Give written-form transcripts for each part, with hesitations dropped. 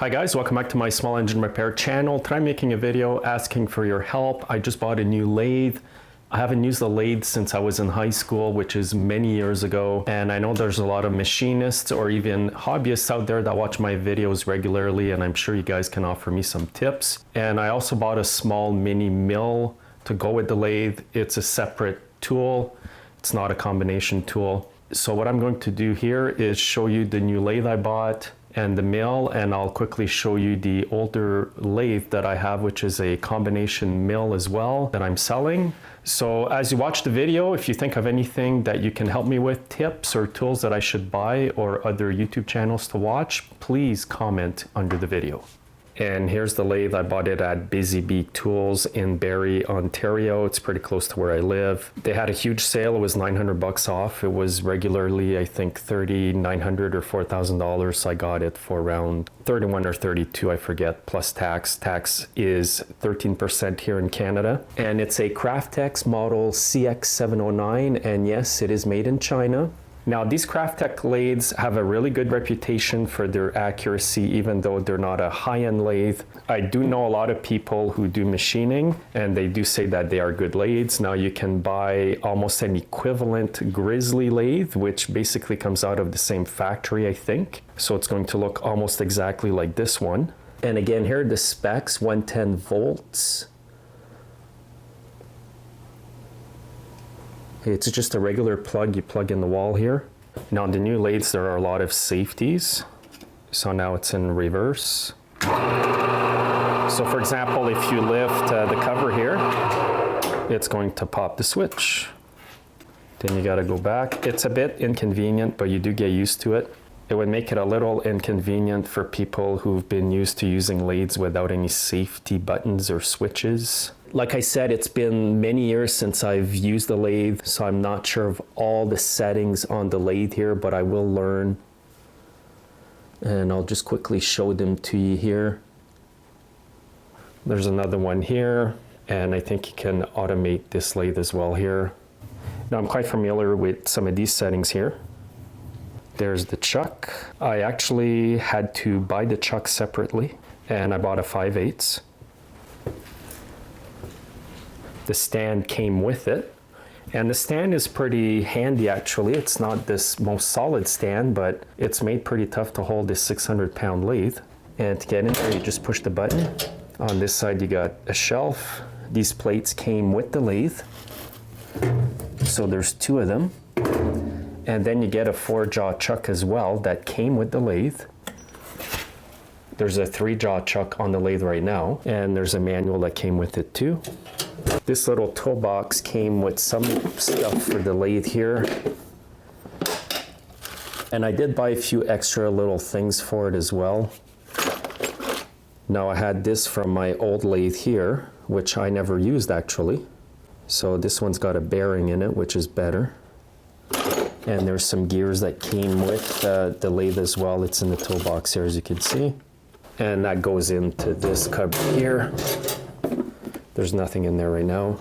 Hi guys, welcome back to my small engine repair channel. Today I'm making a video asking for your help. I just bought a new lathe. I haven't used the lathe since I was in high school, which is many years ago. And I know there's a lot of machinists or even hobbyists out there that watch my videos regularly, and I'm sure you guys can offer me some tips. And I also bought a small mini mill to go with the lathe. It's a separate tool. It's not a combination tool. So what I'm going to do here is show you the new lathe I bought and the mill, and I'll quickly show you the older lathe that I have, which is a combination mill as well that I'm selling. So as you watch the video, if you think of anything that you can help me with, tips or tools that I should buy or other YouTube channels to watch, please comment under the video. And here's the lathe. I bought it at Busy Bee Tools in Barrie, Ontario. It's pretty close to where I live. They had a huge sale. It was $900 off. It was regularly, I think, $3,900 or $4,000. So I got it for around 31 or 32, I forget, plus tax. Tax is 13% here in Canada. And it's a Crafttex model CX709. And yes, it is made in China. Now, these Crafttex lathes have a really good reputation for their accuracy, even though they're not a high-end lathe. I do know a lot of people who do machining, and they do say that they are good lathes. Now, you can buy almost an equivalent Grizzly lathe, which basically comes out of the same factory, I think. So it's going to look almost exactly like this one. And again, here are the specs, 110 volts. It's just a regular plug you plug in the wall here. Now, on the new lathes, there are a lot of safeties. So now it's in reverse. So for example, if you lift the cover here, it's going to pop the switch. Then you got to go back. It's a bit inconvenient, but you do get used to it. It would make it a little inconvenient for people who've been used to using lathes without any safety buttons or switches. Like I said, it's been many years since I've used the lathe, so I'm not sure of all the settings on the lathe here, but I will learn. And I'll just quickly show them to you here. There's another one here, and I think you can automate this lathe as well here. Now, I'm quite familiar with some of these settings here. There's the chuck. I actually had to buy the chuck separately, and I bought a 5/8. The stand came with it, and the stand is pretty handy actually. It's not this most solid stand, but it's made pretty tough to hold this 600-pound lathe. And to get in there, you just push the button. On this side, you got a shelf. These plates came with the lathe, so there's two of them. And then you get a 4-jaw chuck as well that came with the lathe. There's a 3-jaw chuck on the lathe right now, and there's a manual that came with it too. This little toolbox came with some stuff for the lathe here. And I did buy a few extra little things for it as well. Now, I had this from my old lathe here, which I never used actually. So this one's got a bearing in it, which is better. And there's some gears that came with the lathe as well. It's in the toolbox here, as you can see. And that goes into this cupboard here. There's nothing in there right now.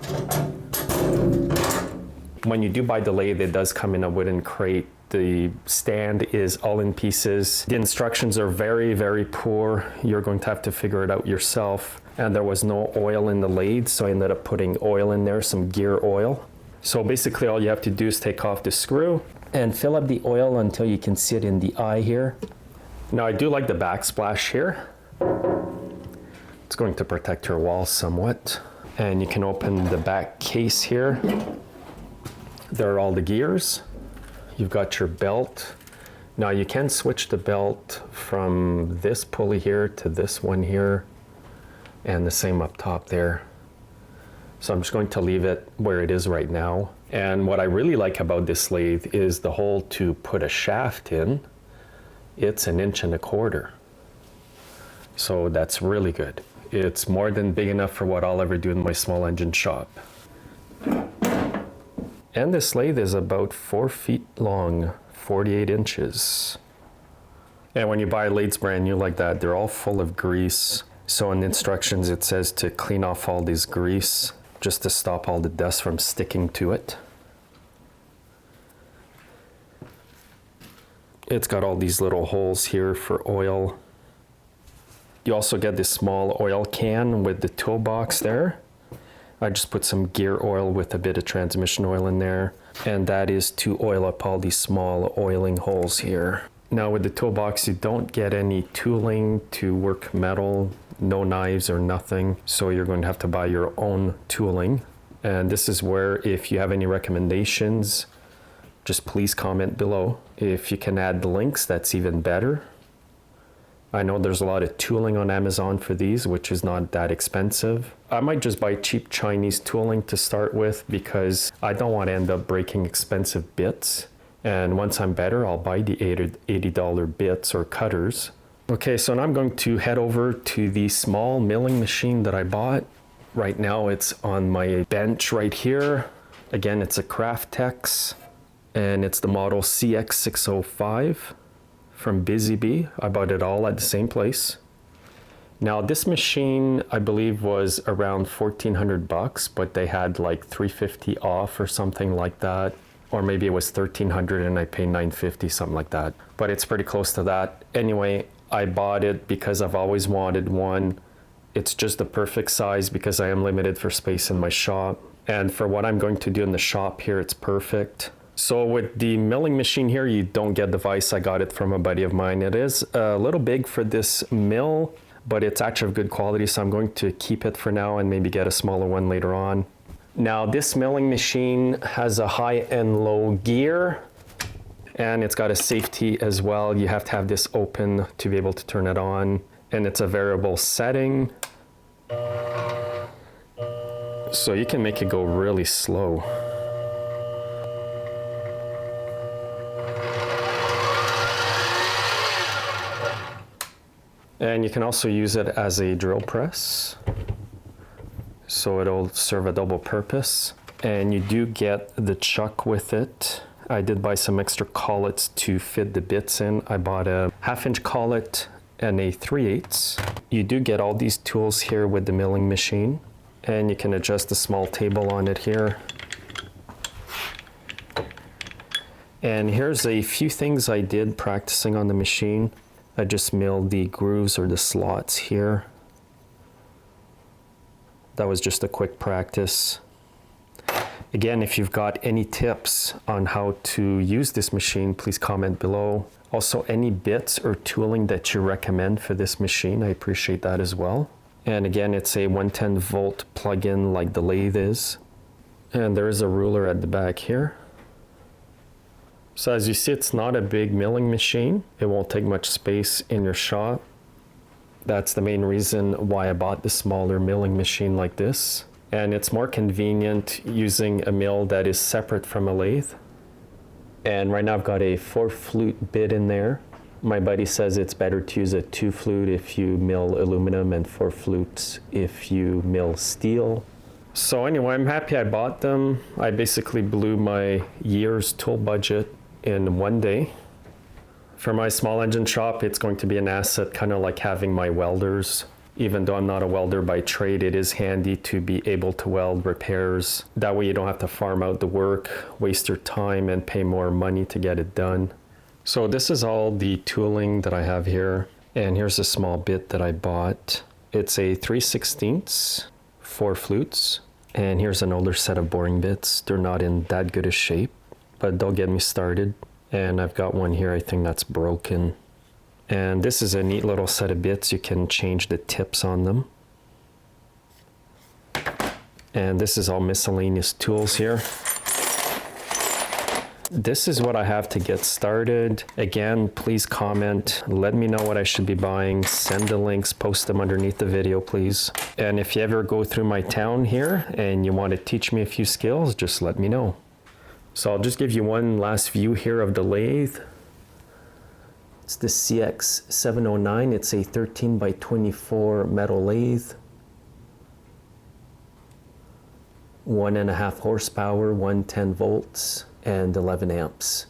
When you do buy the lathe, it does come in a wooden crate. The stand is all in pieces. The instructions are very, very poor. You're going to have to figure it out yourself. And there was no oil in the lathe, so I ended up putting oil in there, some gear oil. So basically all you have to do is take off the screw and fill up the oil until you can see it in the eye here. Now, I do like the backsplash here. It's going to protect your wall somewhat. And you can open the back case here. There are all the gears. You've got your belt. Now, you can switch the belt from this pulley here to this one here, and the same up top there. So I'm just going to leave it where it is right now. And what I really like about this lathe is the hole to put a shaft in. It's 1.25 inches. So that's really good. It's more than big enough for what I'll ever do in my small engine shop. And this lathe is about 4 feet long, 48 inches. And when you buy lathes brand new like that, they're all full of grease. So in the instructions, it says to clean off all this grease just to stop all the dust from sticking to it. It's got all these little holes here for oil. You also get this small oil can with the toolbox there. I just put some gear oil with a bit of transmission oil in there, and that is to oil up all these small oiling holes here. Now with the toolbox, you don't get any tooling to work metal, no knives or nothing, so you're going to have to buy your own tooling. And this is where, if you have any recommendations, just please comment below. If you can add the links, that's even better. I know there's a lot of tooling on Amazon for these, which is not that expensive. I might just buy cheap Chinese tooling to start with because I don't want to end up breaking expensive bits. And once I'm better, I'll buy the $80 bits or cutters. Okay, so now I'm going to head over to the small milling machine that I bought. Right now it's on my bench right here. Again, it's a Craftex, and it's the model CX605 from Busy Bee. I bought it all at the same place. Now this machine, I believe, was around 1,400 bucks, but they had like $350 off or something like that. Or maybe it was 1,300 and I paid $950, something like that. But it's pretty close to that. Anyway, I bought it because I've always wanted one. It's just the perfect size because I am limited for space in my shop. And for what I'm going to do in the shop here, it's perfect. So with the milling machine here, you don't get the vise. I got it from a buddy of mine. It is a little big for this mill, but it's actually of good quality, so I'm going to keep it for now and maybe get a smaller one later on. Now this milling machine has a high and low gear, and it's got a safety as well. You have to have this open to be able to turn it on, and it's a variable setting. So you can make it go really slow. And you can also use it as a drill press, so it'll serve a double purpose. And you do get the chuck with it. I did buy some extra collets to fit the bits in. I bought a 1/2-inch collet and a 3/8. You do get all these tools here with the milling machine, and you can adjust the small table on it here. And here's a few things I did practicing on the machine. I just milled the grooves or the slots here. That was just a quick practice. Again, if you've got any tips on how to use this machine, please comment below. Also, any bits or tooling that you recommend for this machine, I appreciate that as well. And again, it's a 110 volt plug-in like the lathe is. And there is a ruler at the back here. So as you see, it's not a big milling machine. It won't take much space in your shop. That's the main reason why I bought the smaller milling machine like this. And it's more convenient using a mill that is separate from a lathe. And right now I've got a 4-flute bit in there. My buddy says it's better to use a 2-flute if you mill aluminum and 4 flutes if you mill steel. So anyway, I'm happy I bought them. I basically blew my year's tool budget in one day. For my small engine shop, it's going to be an asset, kind of like having my welders. Even though I'm not a welder by trade, it is handy to be able to weld repairs. That way you don't have to farm out the work, waste your time, and pay more money to get it done. So this is all the tooling that I have here. And here's a small bit that I bought. It's a 3/16, 4 flutes. And here's an older set of boring bits. They're not in that good a shape, but they'll get me started. And I've got one here, I think that's broken. And this is a neat little set of bits. You can change the tips on them. And this is all miscellaneous tools here. This is what I have to get started. Again, please comment, let me know what I should be buying, send the links, post them underneath the video, please. And if you ever go through my town here and you want to teach me a few skills, just let me know. So I'll just give you one last view here of the lathe. It's the CX709. It's a 13x24 metal lathe. 1.5 horsepower, 110 volts, and 11 amps.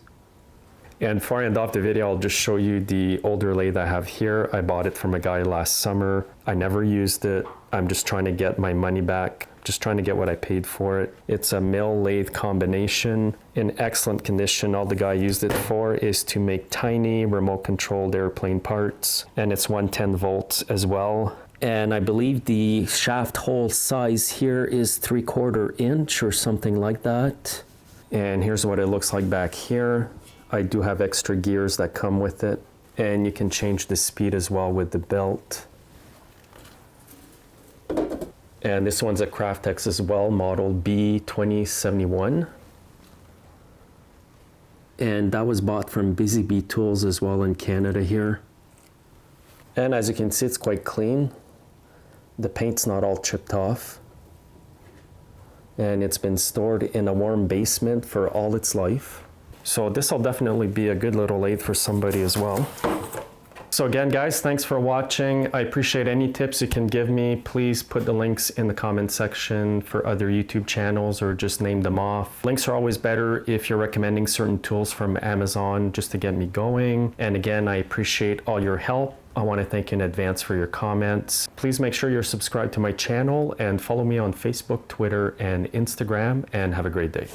And before I end off the video, I'll just show you the older lathe I have here. I bought it from a guy last summer. I never used it. I'm just trying to get my money back. just trying to get what I paid for it. It's a mill lathe combination in excellent condition. All the guy used it for is to make tiny remote controlled airplane parts, and it's 110 volts as well. And I believe the shaft hole size here is 3/4 inch or something like that. And here's what it looks like back here. I do have extra gears that come with it, and you can change the speed as well with the belt. And this one's a Craftx as well, model B2071. And that was bought from Busy Bee Tools as well in Canada here. And as you can see, it's quite clean. The paint's not all chipped off. And it's been stored in a warm basement for all its life. So this will definitely be a good little lathe for somebody as well. So again, guys, thanks for watching. I appreciate any tips you can give me. Please put the links in the comment section for other YouTube channels, or just name them off. Links are always better if you're recommending certain tools from Amazon just to get me going. And again, I appreciate all your help. I want to thank you in advance for your comments. Please make sure you're subscribed to my channel and follow me on Facebook, Twitter, and Instagram, and have a great day.